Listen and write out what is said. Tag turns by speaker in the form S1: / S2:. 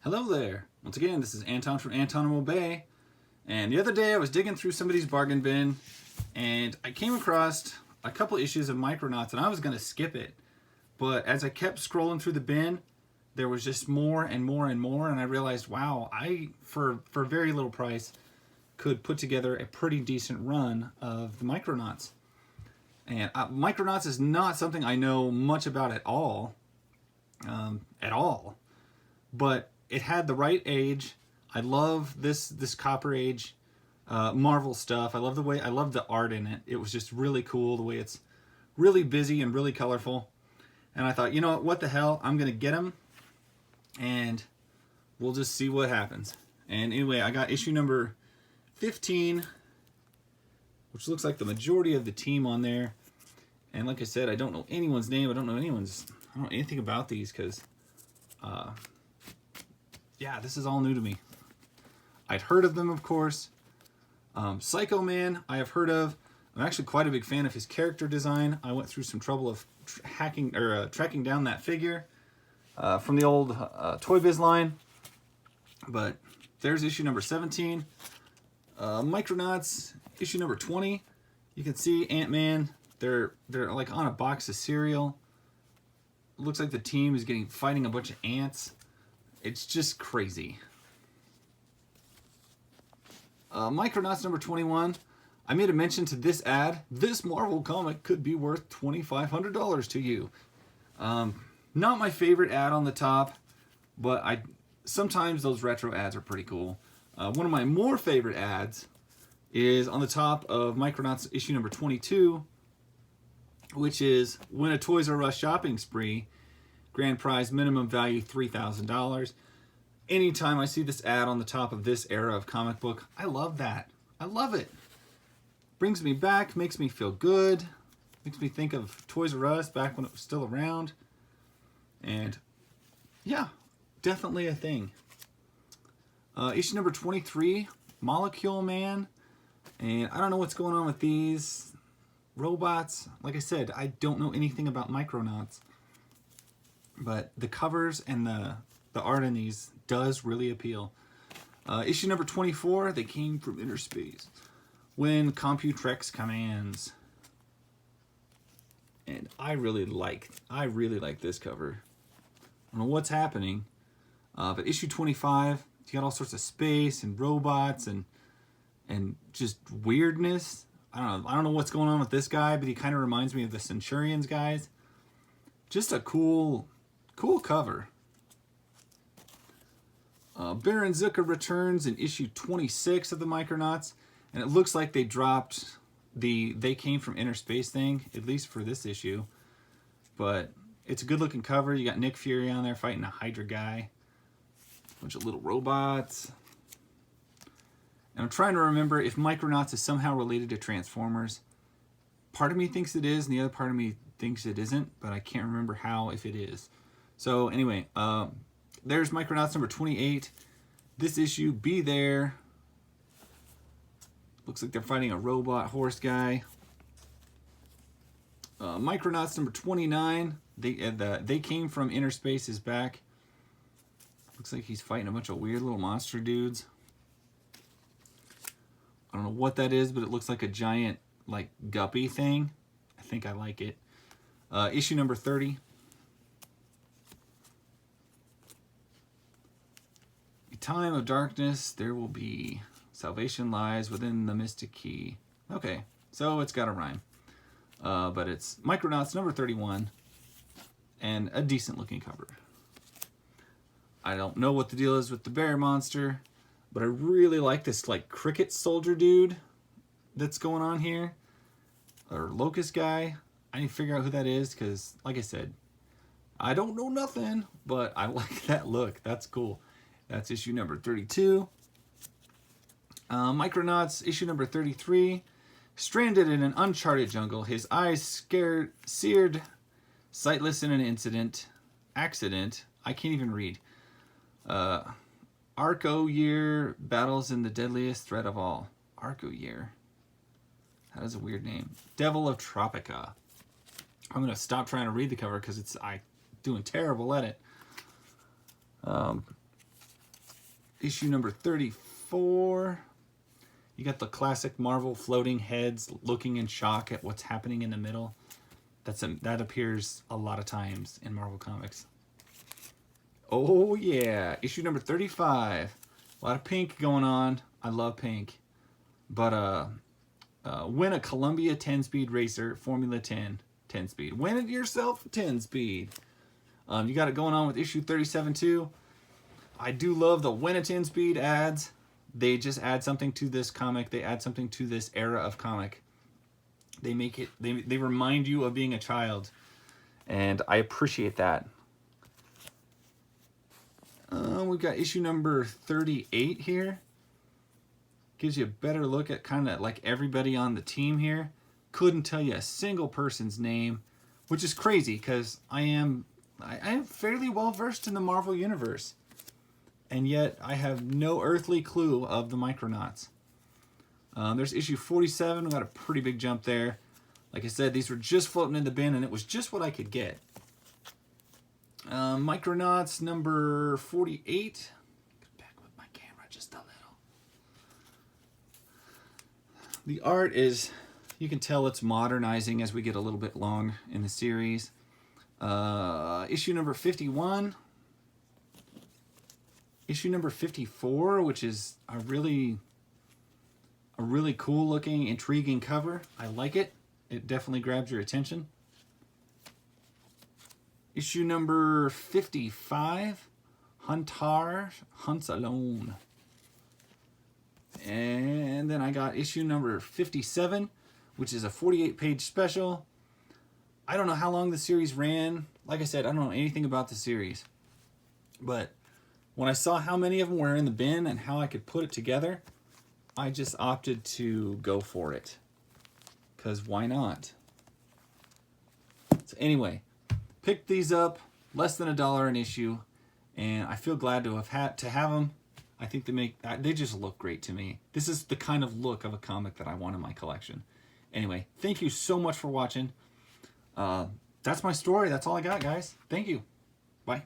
S1: Hello there. Once again, this is Anton from Anton Bay. And the other day I was digging through somebody's bargain bin and I came across a couple issues of Micronauts and I was going to skip it. But as I kept scrolling through the bin, there was just more and more and more, and I realized, wow, I, for very little price, could put together a pretty decent run of the Micronauts. And Micronauts is not something I know much about at all. But it had the right age. I love this Copper Age Marvel stuff. I love the art in it. It was just really cool, the way it's really busy and really colorful. And I thought, you know what the hell, I'm gonna get them and we'll just see what happens. And anyway, I got issue number 15, which looks like the majority of the team on there. And like I said, I don't know anyone's name. I don't know anything about these because yeah, this is all new to me. I'd heard of them, of course. Psycho Man, I have heard of. I'm actually quite a big fan of his character design. I went through some trouble of tracking down that figure from the old Toy Biz line. But there's issue number 17. Micronauts, issue number 20. You can see Ant-Man. They're like on a box of cereal. It looks like the team is fighting a bunch of ants. It's just crazy. Micronauts number 21. I made a mention to this ad. This Marvel comic could be worth $2,500 to you. Not my favorite ad on the top, but sometimes those retro ads are pretty cool. One of my more favorite ads is on the top of Micronauts issue number 22, which is win a Toys R Us shopping spree. Grand prize, minimum value $3,000. Anytime I see this ad on the top of this era of comic book, I love that. I love it. Brings me back, makes me feel good, makes me think of Toys R Us back when it was still around. And yeah, definitely a thing. Issue number 23, Molecule Man. And I don't know what's going on with these robots. Like I said, I don't know anything about Micronauts. But the covers and the art in these does really appeal. Issue number 24, They Came from Inner Space. When Computrex commands. And I really like this cover. I don't know what's happening. But issue 25, you got all sorts of space and robots and just weirdness. I don't know what's going on with this guy, but he kind of reminds me of the Centurions guys. Just a cool cover. Baron Zucker returns in issue 26 of the Micronauts, and it looks like they dropped the They Came from Inner Space thing, at least for this issue. But it's a good looking cover. You got Nick Fury on there fighting a Hydra guy. A bunch of little robots. And I'm trying to remember if Micronauts is somehow related to Transformers. Part of me thinks it is, and the other part of me thinks it isn't, but I can't remember how, if it is. So anyway, there's Micronauts number 28. This issue, Be There. Looks like they're fighting a robot horse guy. Micronauts number 29. They Came from Inner Space is back. Looks like he's fighting a bunch of weird little monster dudes. I don't know what that is, but it looks like a giant, like, guppy thing. I think I like it. Issue number 30. A time of darkness, there will be. Salvation lies within the mystic key. Okay, so it's got a rhyme. But it's Micronauts number 31. And a decent looking cover. I don't know what the deal is with the bear monster, but I really like this like cricket soldier dude that's going on here. Or locust guy. I need to figure out who that is because, like I said, I don't know nothing, but I like that look. That's cool. That's issue number 32. Micronauts issue number 33. Stranded in an uncharted jungle, his eyes seared, sightless in an accident. I can't even read. Arco Year battles in the deadliest threat of all. Arco Year. That is a weird name. Devil of Tropica. I'm going to stop trying to read the cover because I'm doing terrible at it. issue number 34. You got the classic Marvel floating heads looking in shock at what's happening in the middle. That appears a lot of times in Marvel Comics. Oh yeah, issue number 35. A lot of pink going on. I love pink. But win a Columbia 10-speed racer, Formula 10 10-speed. Win it yourself 10-speed. You got it going on with issue 37 too. I do love the win a 10-speed ads. They just add something to this comic. They add something to this era of comic. They make it, they remind you of being a child. And I appreciate that. We've got issue number 38 here. Gives you a better look at kind of like everybody on the team here. Couldn't tell you a single person's name, which is crazy because I am fairly well versed in the Marvel universe. And yet I have no earthly clue of the Micronauts. There's issue 47. We got a pretty big jump there. Like I said, these were just floating in the bin, and it was just what I could get. Micronauts number 48. Get back with my camera just a little. The art is, you can tell it's modernizing as we get a little bit long in the series. Issue number 51. Issue number 54, which is a really cool looking, intriguing cover. I like it. It definitely grabs your attention. Issue number 55, Huntar Hunts Alone. And then I got issue number 57, which is a 48-page special. I don't know how long the series ran. Like I said, I don't know anything about the series. But when I saw how many of them were in the bin and how I could put it together, I just opted to go for it. Because why not? So anyway, picked these up, less than $1 an issue, and I feel glad to have them. I think they just look great to me. This is the kind of look of a comic that I want in my collection. Anyway, thank you so much for watching. That's my story. That's all I got, guys. Thank you. Bye.